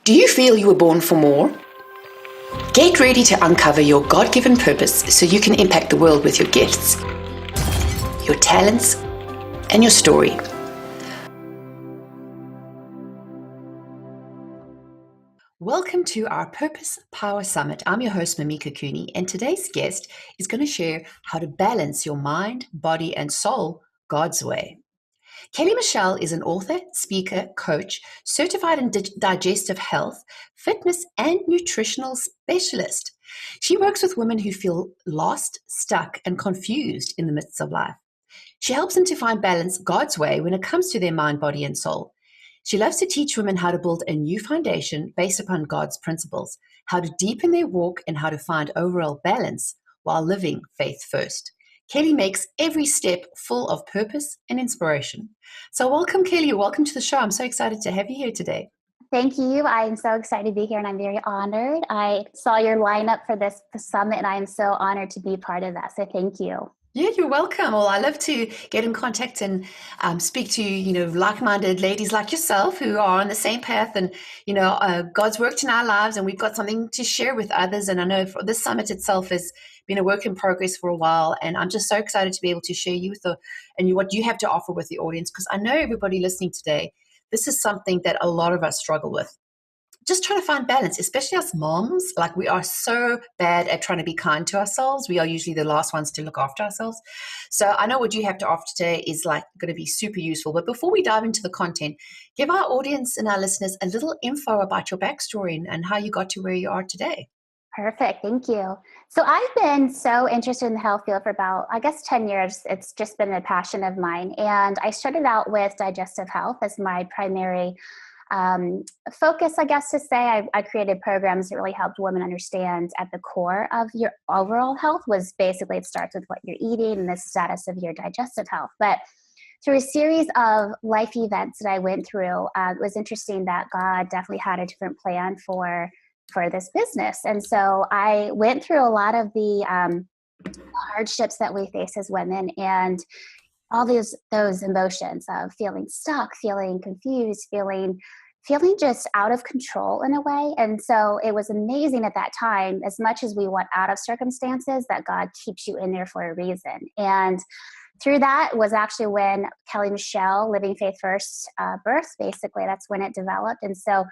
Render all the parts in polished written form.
Do you feel you were born for more? Get ready to uncover your God-given purpose so you can impact the world with your gifts, your talents, and your story. Welcome to our Purpose Power Summit. I'm your host, Mimika Cooney, and today's guest is going to share how to balance your mind, body, and soul God's way. Kelli Michele is an author, speaker, coach, certified in digestive health, fitness, and nutritional specialist. She works with women who feel lost, stuck, and confused in the midst of life. She helps them to find balance God's way when it comes to their mind, body, and soul. She loves to teach women how to build a new foundation based upon God's principles, how to deepen their walk, and how to find overall balance while living faith first. Kelli makes every step full of purpose and inspiration. So welcome, Kelli. Welcome to the show. I'm so excited to have you here today. Thank you. I am so excited to be here, and I'm very honored. I saw your lineup for this summit, and I am so honored to be part of that. So thank you. Yeah, you're welcome. Well, I love to get in contact and speak to, like-minded ladies like yourself who are on the same path, and, God's worked in our lives, and we've got something to share with others. And I know for this summit itself has been a work in progress for a while, and I'm just so excited to be able to share what you have to offer with the audience, because I know everybody listening today, this is something that a lot of us struggle with. Just trying to find balance, especially us moms. Like, we are so bad at trying to be kind to ourselves. We are usually the last ones to look after ourselves. So I know what you have to offer today is going to be super useful. But before we dive into the content, give our audience and our listeners a little info about your backstory and how you got to where you are today. Perfect. Thank you. So I've been so interested in the health field for about, 10 years. It's just been a passion of mine. And I started out with digestive health as my primary focus, I guess to say. I created programs that really helped women understand at the core of your overall health was basically, it starts with what you're eating and the status of your digestive health. But through a series of life events that I went through, it was interesting that God definitely had a different plan for this business. And so I went through a lot of the hardships that we face as women, and all those emotions of feeling stuck, feeling confused, feeling just out of control in a way. And so it was amazing at that time, as much as we want out of circumstances, that God keeps you in there for a reason. And through that was actually when Kelli Michele, Living Faith First, birth, basically. That's when it developed. And so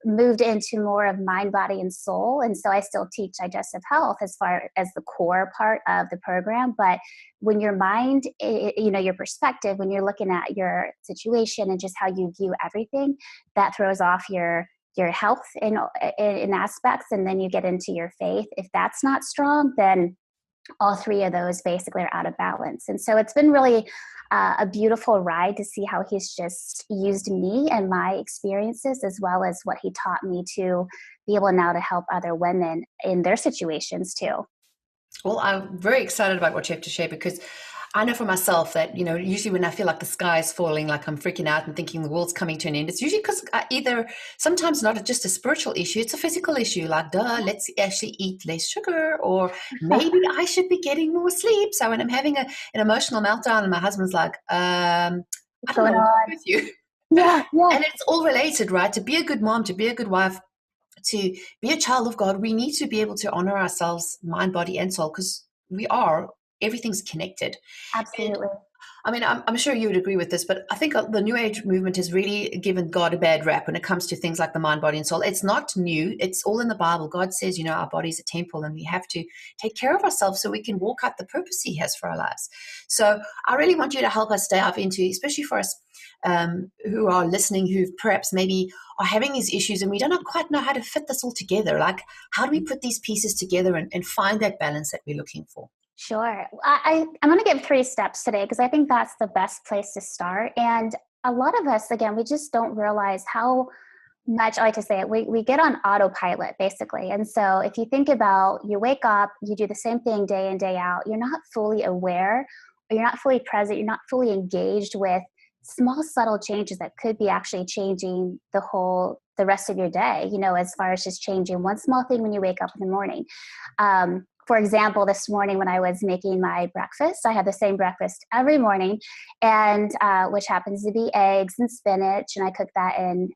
moved into more of mind, body, and soul. And so I still teach digestive health as far as the core part of the program. But when your mind, your perspective, when you're looking at your situation and just how you view everything, that throws off your health in aspects. And then you get into your faith. If that's not strong, then all three of those basically are out of balance. And so it's been really a beautiful ride to see how he's just used me and my experiences, as well as what he taught me to be able now to help other women in their situations too. Well, I'm very excited about what you have to share, because I know for myself that, usually when I feel like the sky is falling, like I'm freaking out and thinking the world's coming to an end, it's usually because either sometimes not just a spiritual issue, it's a physical issue, like, let's actually eat less sugar, or maybe I should be getting more sleep. So when I'm having an emotional meltdown and my husband's like, I don't know what's with you. Yeah. And it's all related, right? To be a good mom, to be a good wife, to be a child of God, we need to be able to honor ourselves, mind, body, and soul, because everything's connected. Absolutely. And, I'm sure you would agree with this, but I think the New Age movement has really given God a bad rap when it comes to things like the mind, body, and soul. It's not new. It's all in the Bible. God says, our body's a temple, and we have to take care of ourselves so we can walk out the purpose he has for our lives. So I really want you to help us dive into, especially for us who are listening, who perhaps maybe are having these issues and we don't quite know how to fit this all together. Like, how do we put these pieces together and find that balance that we're looking for? Sure. I'm going to give 3 steps today, because I think that's the best place to start. And a lot of us, again, we just don't realize how much, I like to say it, we get on autopilot, basically. And so if you think about, you wake up, you do the same thing day in, day out, you're not fully aware, or you're not fully present, you're not fully engaged with small, subtle changes that could be actually changing the rest of your day, as far as just changing one small thing when you wake up in the morning. For example, this morning when I was making my breakfast, I have the same breakfast every morning, and which happens to be eggs and spinach, and I cook that in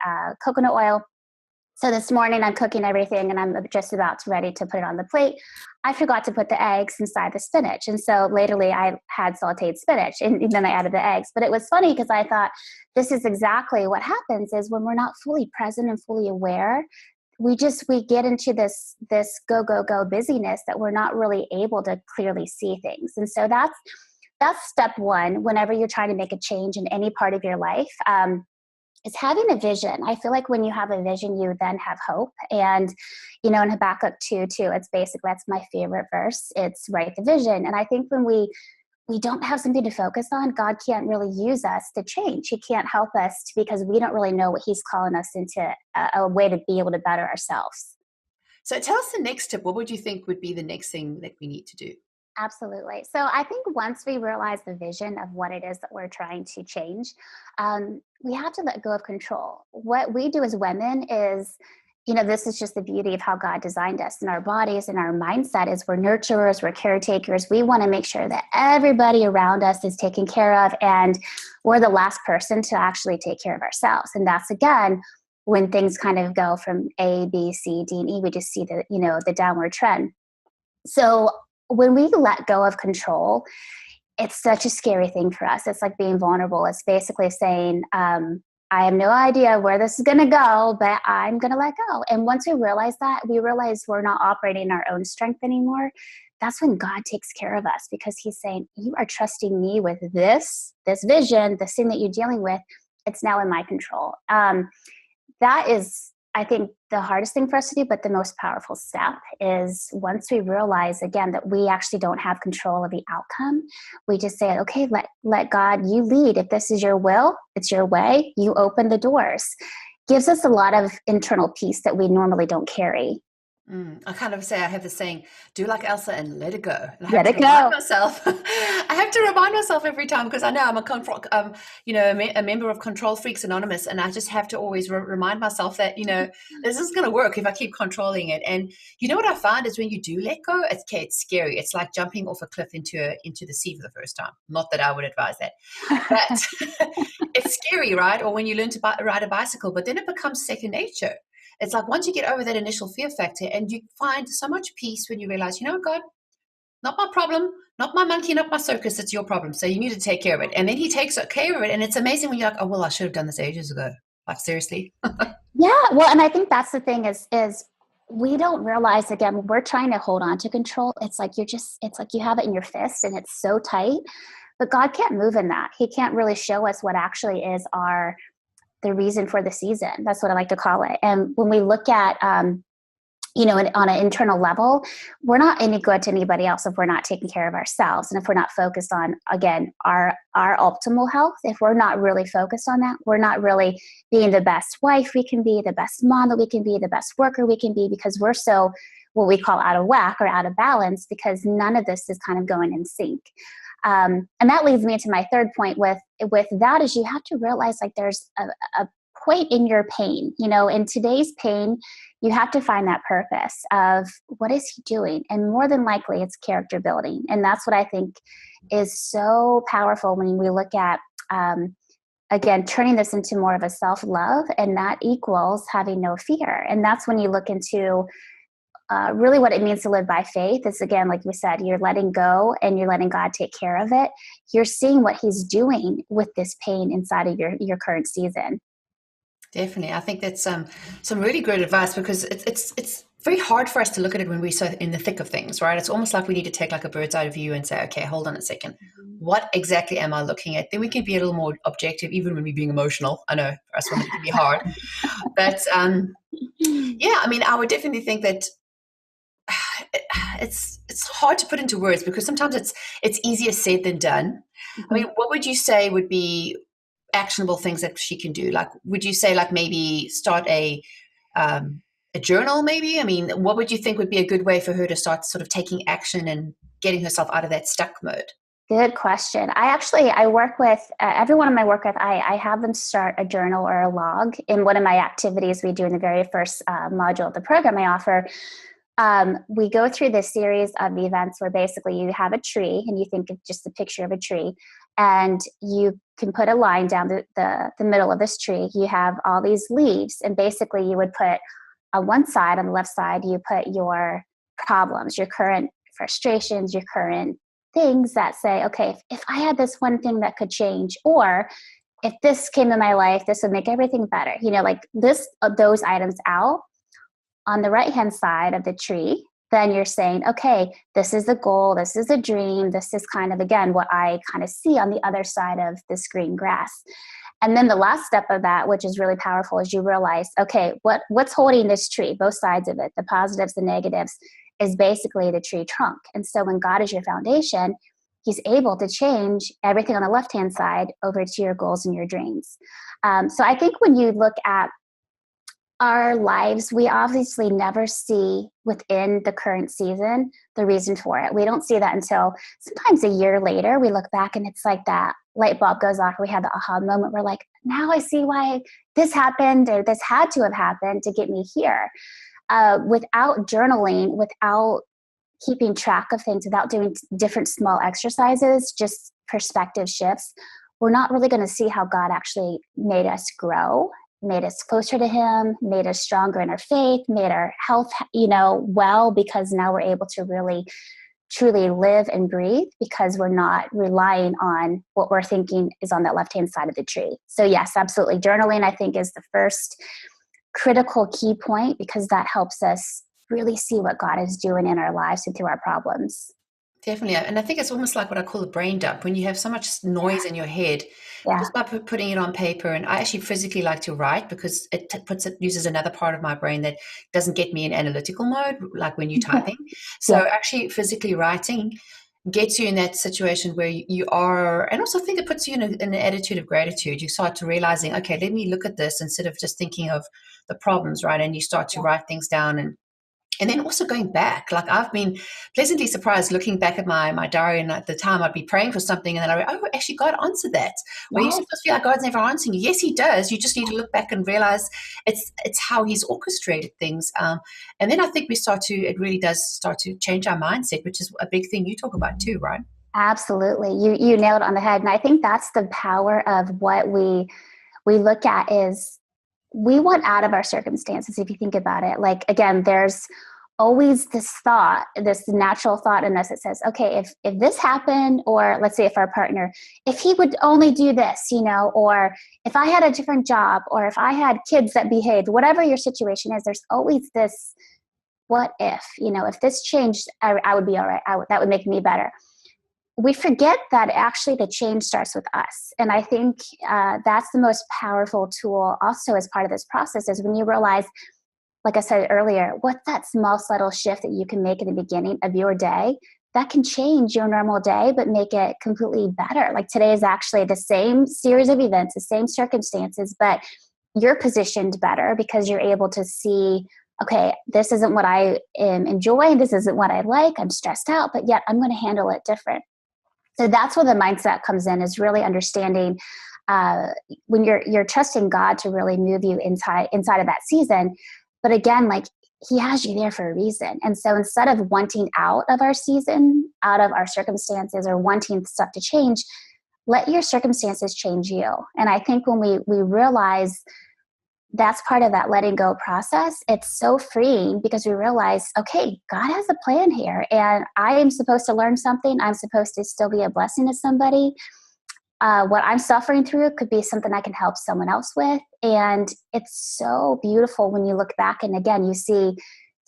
coconut oil. So this morning I'm cooking everything and I'm just about ready to put it on the plate. I forgot to put the eggs inside the spinach. And so lately I had sauteed spinach and then I added the eggs. But it was funny because I thought this is exactly what happens is when we're not fully present and fully aware, we get into this go busyness that we're not really able to clearly see things. And so that's step one whenever you're trying to make a change in any part of your life. Is having a vision. I feel like when you have a vision, you then have hope. And, in Habakkuk 2, too, it's basically, that's my favorite verse. It's write the vision. And I think when we don't have something to focus on, God can't really use us to change. He can't help us because we don't really know what he's calling us into a way to be able to better ourselves. So tell us the next step. What would you think would be the next thing that we need to do? Absolutely. So I think once we realize the vision of what it is that we're trying to change, we have to let go of control. What we do as women is, this is just the beauty of how God designed us and our bodies and our mindset is we're nurturers, we're caretakers. We want to make sure that everybody around us is taken care of, and we're the last person to actually take care of ourselves. And that's, again, when things kind of go from A, B, C, D, and E, we just see the downward trend. So when we let go of control, it's such a scary thing for us. It's like being vulnerable. It's basically saying, I have no idea where this is going to go, but I'm going to let go. And once we realize that, we realize we're not operating in our own strength anymore. That's when God takes care of us, because he's saying, you are trusting me with this vision, this thing that you're dealing with. It's now in my control. That is, I think, the hardest thing for us to do, but the most powerful step is once we realize, again, that we actually don't have control of the outcome, we just say, okay, let God, you lead. If this is your will, it's your way, you open the doors. Gives us a lot of internal peace that we normally don't carry. I kind of say, I have the saying, do like Elsa and let it go. And I have Let to it remind go. myself, I have to remind myself every time, because I know I'm a member of Control Freaks Anonymous, and I just have to always remind myself that, this is going to work if I keep controlling it. And what I find is when you do let go, it's scary. It's like jumping off a cliff into the sea for the first time. Not that I would advise that, but it's scary, right? Or when you learn to ride a bicycle, but then it becomes second nature. It's like once you get over that initial fear factor, and you find so much peace when you realize, God, not my problem, not my monkey, not my circus, it's your problem. So you need to take care of it. And then he takes care of it. And it's amazing when you're like, oh, well, I should have done this ages ago. Like, seriously? Yeah. Well, and I think that's the thing is we don't realize, again, when we're trying to hold on to control, it's like you have it in your fist and it's so tight, but God can't move in that. He can't really show us what actually is the reason for the season. That's what I like to call it. And when we look at, on an internal level, we're not any good to anybody else if we're not taking care of ourselves. And if we're not focused on, again, our optimal health, if we're not really focused on that, we're not really being the best wife we can be, the best mom that we can be, the best worker we can be, because we're so what we call out of whack or out of balance, because none of this is kind of going in sync. And that leads me to my third point with that is you have to realize like there's a point in your pain, in today's pain, you have to find that purpose of what is he doing? And more than likely it's character building. And that's what I think is so powerful when we look at, again, turning this into more of a self-love, and that equals having no fear. And that's when you look into really what it means to live by faith is, again, like we said, you're letting go and you're letting God take care of it. You're seeing what he's doing with this pain inside of your current season. Definitely. I think that's some really great advice, because it's very hard for us to look at it when we're so in the thick of things, right? It's almost like we need to take like a bird's eye view and say, okay, hold on a second. Mm-hmm. What exactly am I looking at? Then we can be a little more objective, even when we're being emotional. I know for us women it can be hard. But yeah, I mean, I would definitely think that it's hard to put into words, because sometimes it's easier said than done. Mm-hmm. I mean, what would you say would be actionable things that she can do? Like, would you say like maybe start a journal maybe? I mean, what would you think would be a good way for her to start sort of taking action and getting herself out of that stuck mode? Good question. I work with everyone I work with. I have them start a journal or a log. In one of my activities we do in the very first module of the program I offer, we go through this series of events where basically you have a tree and you think of just the picture of a tree, and you can put a line down the middle of this tree. You have all these leaves, and basically you would put on one side, on the left side, you put your problems, your current frustrations, your current things that say, okay, if I had this one thing that could change, or if this came in my life, this would make everything better. Like this, those items out. On the right-hand side of the tree, then you're saying, okay, this is the goal, this is a dream, this is kind of, again, what I kind of see on the other side of this green grass. And then the last step of that, which is really powerful, is you realize, okay, what's holding this tree, both sides of it, the positives, the negatives, is basically the tree trunk. And so when God is your foundation, he's able to change everything on the left-hand side over to your goals and your dreams. So I think when you look at our lives, we obviously never see within the current season the reason for it. We don't see that until sometimes a year later. We look back and it's like that light bulb goes off. We had the aha moment. We're like, now I see why this happened, or this had to have happened to get me here. Without journaling, without keeping track of things, without doing different small exercises, just perspective shifts, we're not really going to see how God actually made us grow, made us closer to him, made us stronger in our faith, made our health, well, because now we're able to really truly live and breathe because we're not relying on what we're thinking is on that left-hand side of the tree. So yes, absolutely. Journaling, I think, is the first critical key point, because that helps us really see what God is doing in our lives and through our problems. Definitely. And I think it's almost like what I call a brain dump. When you have so much noise in your head, Yeah. just by putting it on paper. And I actually physically like to write because it uses another part of my brain that doesn't get me in analytical mode, like when you're typing. So Yeah. actually physically writing gets you in that situation where you are, and also I think it puts you in an attitude of gratitude. You start to realizing, okay, let me look at this instead of just thinking of the problems, right? And you start to write things down, and then also going back, like I've been pleasantly surprised looking back at my diary, and at the time I'd be praying for something and then I went, oh, actually God answered that. Where you Yes. supposed to feel like God's never answering you. Yes, he does. You just need to look back and realize it's how he's orchestrated things. And then I think it really does start to change our mindset, which is a big thing you talk about too, right? Absolutely. You nailed it on the head. And I think that's the power of what we look at is we want out of our circumstances. If you think about it, like, again, there's always this thought, this natural thought in us that says, okay, if this happened, or let's say if our partner, if he would only do this, or if I had a different job, or if I had kids that behaved, whatever your situation is, there's always this, what if this changed, I would be all right. That would make me better. We forget that actually the change starts with us. And I think that's the most powerful tool also as part of this process, is when you realize, like I said earlier, what's that small subtle shift that you can make in the beginning of your day that can change your normal day but make it completely better. Like today is actually the same series of events, the same circumstances, but you're positioned better because you're able to see, okay, this isn't what I am enjoying, this isn't what I like, I'm stressed out, but yet I'm going to handle it different. So that's where the mindset comes in, is really understanding when you're trusting God to really move you inside of that season. But again, like, he has you there for a reason. And so instead of wanting out of our season, out of our circumstances, or wanting stuff to change, let your circumstances change you. And I think when we realize that's part of that letting go process, it's so freeing, because we realize, okay, God has a plan here, and I am supposed to learn something. I'm supposed to still be a blessing to somebody. What I'm suffering through could be something I can help someone else with. And it's so beautiful when you look back, and again, you see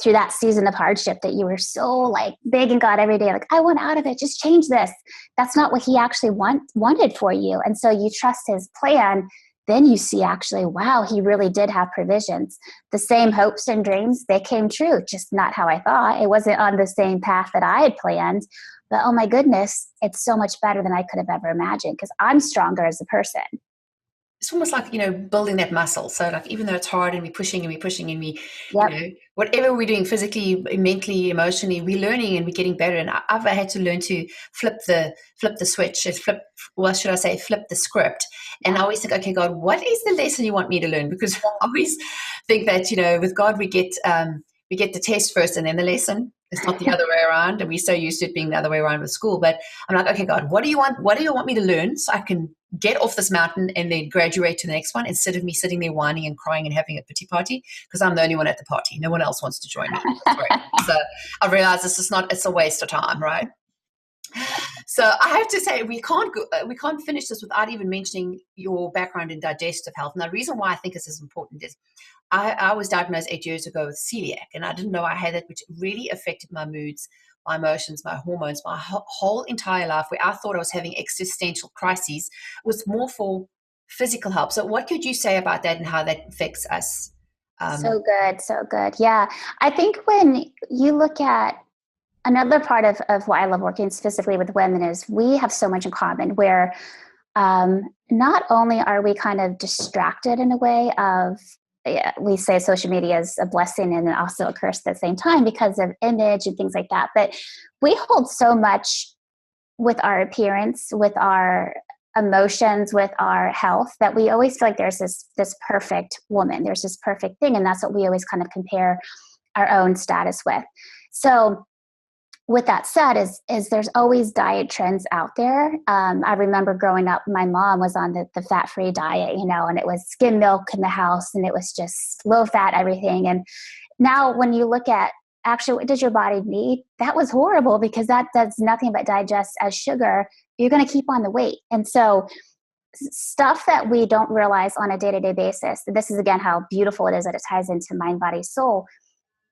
through that season of hardship that you were so like begging God every day, like, I want out of it, just change this. That's not what he actually wanted for you. And so you trust his plan. Then you see, actually, wow, he really did have provisions. The same hopes and dreams, they came true, just not how I thought. It wasn't on the same path that I had planned. But oh my goodness, it's so much better than I could have ever imagined, because I'm stronger as a person. It's almost like, building that muscle. So like, even though it's hard and we're pushing and we're pushing and Yep. whatever we're doing physically, mentally, emotionally, we're learning and we're getting better. And I've had to learn to flip the switch, flip the script. And I always think, okay, God, what is the lesson you want me to learn? Because I always think that, with God, we get the test first and then the lesson. It's not the other way around. And we're so used to it being the other way around with school. But I'm like, okay, God, what do you want? What do you want me to learn so I can get off this mountain and then graduate to the next one instead of me sitting there whining and crying and having a pity party because I'm the only one at the party. No one else wants to join me. Sorry. So I realized it's a waste of time, right? So I have to say we can't finish this without even mentioning your background in digestive health. And the reason why I think this is important is I was diagnosed 8 years ago with celiac, and I didn't know I had it, which really affected my moods, my emotions, my hormones, my whole entire life, where I thought I was having existential crises. It was more for physical help. So what could you say about that and how that affects us? So good. So good. Yeah. I think when you look at another part of why I love working specifically with women is we have so much in common where not only are we kind of distracted in a way of, we say social media is a blessing and also a curse at the same time because of image and things like that. But we hold so much with our appearance, with our emotions, with our health, that we always feel like there's this perfect woman, there's this perfect thing. And that's what we always kind of compare our own status with. So with that said, is there's always diet trends out there. I remember growing up, my mom was on the fat-free diet, and it was skim milk in the house and it was just low fat everything. And now when you look at actually what does your body need, that was horrible because that does nothing but digest as sugar. You're going to keep on the weight. And so stuff that we don't realize on a day-to-day basis, this is again how beautiful it is that it ties into mind, body, soul.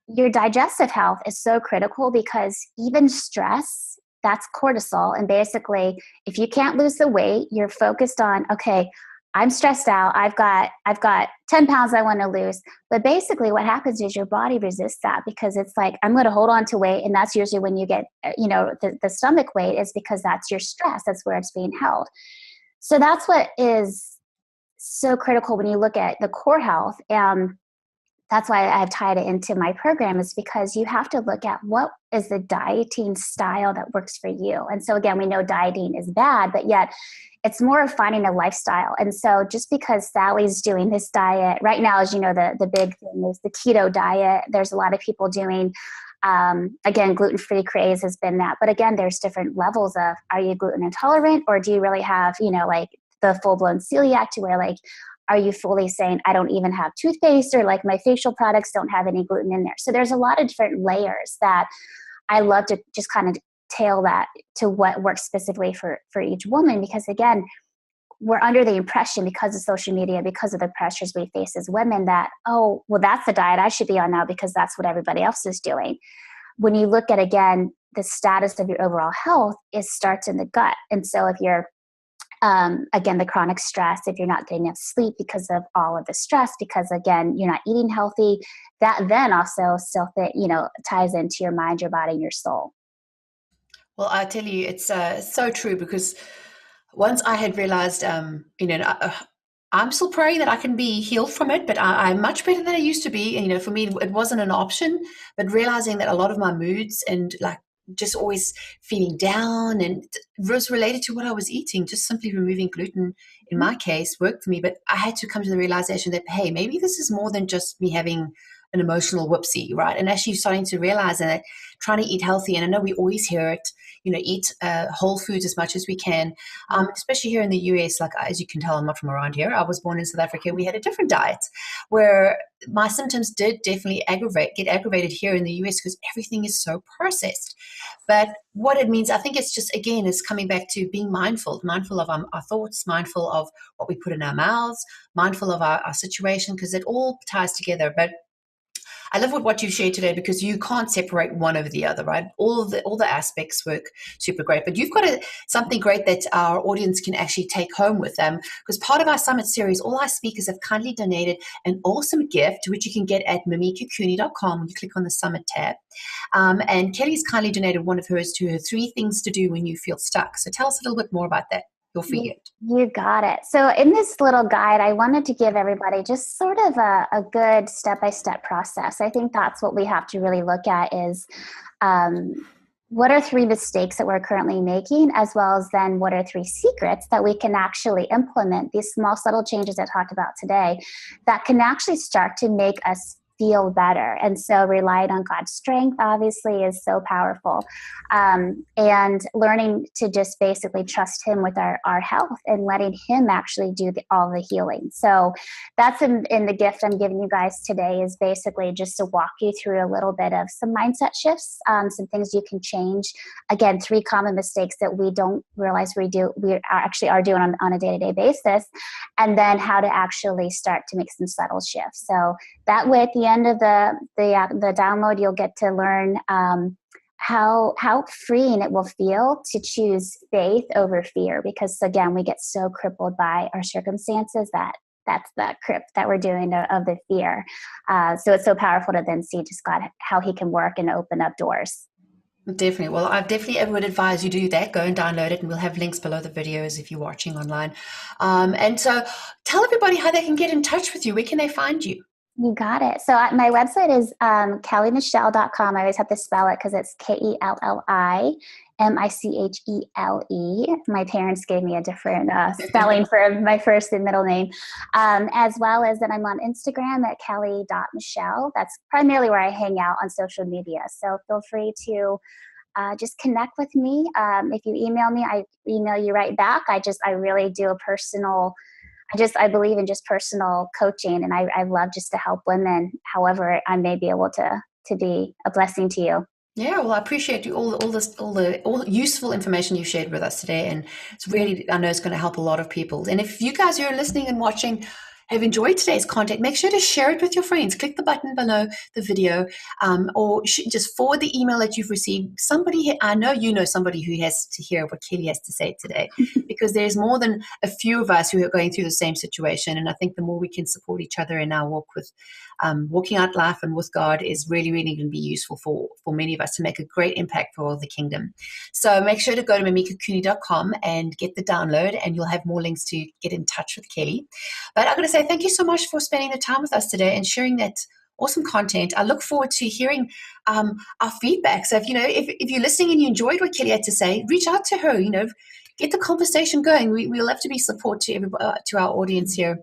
Your digestive health is so critical because even stress, that's cortisol. And basically, if you can't lose the weight, you're focused on, okay, I'm stressed out. I've got 10 pounds I want to lose. But basically what happens is your body resists that because it's like, I'm going to hold on to weight. And that's usually when you get, the stomach weight is because that's your stress. That's where it's being held. So that's what is so critical when you look at the core health. That's why I've tied it into my program, is because you have to look at what is the dieting style that works for you. And so again, we know dieting is bad, but yet it's more of finding a lifestyle. And so just because Sally's doing this diet right now, as you know, the big thing is the keto diet. There's a lot of people doing, again, gluten-free craze has been that. But again, there's different levels of, are you gluten intolerant or do you really have, like the full-blown celiac to where like, are you fully saying, I don't even have toothpaste or like my facial products don't have any gluten in there? So there's a lot of different layers that I love to just kind of tail that to what works specifically for each woman. Because again, we're under the impression because of social media, because of the pressures we face as women that, oh, well, that's the diet I should be on now because that's what everybody else is doing. When you look at, again, the status of your overall health, it starts in the gut. And so if you're again, the chronic stress, if you're not getting enough sleep because of all of the stress, because again, you're not eating healthy, that then also still ties into your mind, your body, and your soul. Well, I tell you, it's so true because once I had realized, I'm still praying that I can be healed from it, but I'm much better than I used to be. And, for me, it wasn't an option, but realizing that a lot of my moods and like just always feeling down and it was related to what I was eating, just simply removing gluten in my case worked for me. But I had to come to the realization that, hey, maybe this is more than just me having an emotional whoopsie, right? And actually starting to realize that trying to eat healthy, and I know we always hear it, eat whole foods as much as we can, especially here in the US. Like, as you can tell, I'm not from around here. I was born in South Africa. We had a different diet where my symptoms did definitely get aggravated here in the US because everything is so processed. But what it means, I think it's just, again, is coming back to being mindful of our thoughts, mindful of what we put in our mouths, mindful of our situation, because it all ties together. But I love what you shared today because you can't separate one over the other, right? All the aspects work super great. But you've got something great that our audience can actually take home with them, because part of our summit series, all our speakers have kindly donated an awesome gift, which you can get at mimikacooney.com when you click on the summit tab. And Kelly's kindly donated one of hers to her 3 things to do when you feel stuck. So tell us a little bit more about that. You got it. So in this little guide, I wanted to give everybody just sort of a good step-by-step process. I think that's what we have to really look at is what are 3 mistakes that we're currently making, as well as then what are 3 secrets that we can actually implement, these small, subtle changes I talked about today that can actually start to make us feel better. And so relying on God's strength obviously is so powerful. And learning to just basically trust him with our health and letting him actually do all the healing. So that's in the gift I'm giving you guys today, is basically just to walk you through a little bit of some mindset shifts, some things you can change. Again, 3 common mistakes that we don't realize we are doing on a day-to-day basis, and then how to actually start to make some subtle shifts. So that way, at the end of the download, you'll get to learn how freeing it will feel to choose faith over fear. Because again, we get so crippled by our circumstances that's the grip that we're doing of the fear. So it's so powerful to then see just God, how he can work and open up doors. Definitely. Well, I definitely would advise you do that. Go and download it, and we'll have links below the videos if you're watching online. And so tell everybody how they can get in touch with you. Where can they find you? You got it. So my website is kellimichele.com. I always have to spell it because it's KelliMichele. My parents gave me a different spelling for my first and middle name, as well as that I'm on Instagram at kelli.michele. That's primarily where I hang out on social media. So feel free to just connect with me. If you email me, I email you right back. I really do a personal, I believe in just personal coaching, and I love just to help women however I may be able to be a blessing to you. Yeah, well, I appreciate you all the useful information you shared with us today, and it's really, I know it's going to help a lot of people. And if you guys who are listening and watching have enjoyed today's content, make sure to share it with your friends. Click the button below the video, or just forward the email that you've received. I know you know somebody who has to hear what Kelli has to say today, because there's more than a few of us who are going through the same situation. And I think the more we can support each other in our walk with walking out life and with God is really, really going to be useful for many of us to make a great impact for the kingdom. So make sure to go to mimikacooney.com and get the download, and you'll have more links to get in touch with Kelli. But I'm going to say thank you so much for spending the time with us today and sharing that awesome content. I look forward to hearing our feedback. So if you're listening and you enjoyed what Kelli had to say, reach out to her. Get the conversation going. We love to be support to everybody, to our audience here.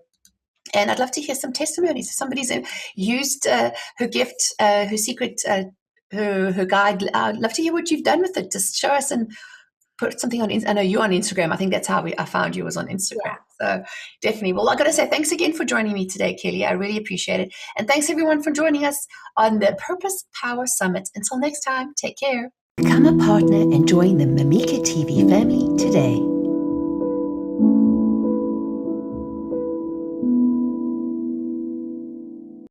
And I'd love to hear some testimonies. If somebody's used her gift, her secret, her guide, I'd love to hear what you've done with it. Just show us and put something on. I know you're on Instagram. I think that's how I found you, was on Instagram. Yeah. So definitely. Well, I got to say thanks again for joining me today, Kelli. I really appreciate it. And thanks everyone for joining us on the Purpose Power Summit. Until next time, take care. Become a partner and join the Mimika TV family today.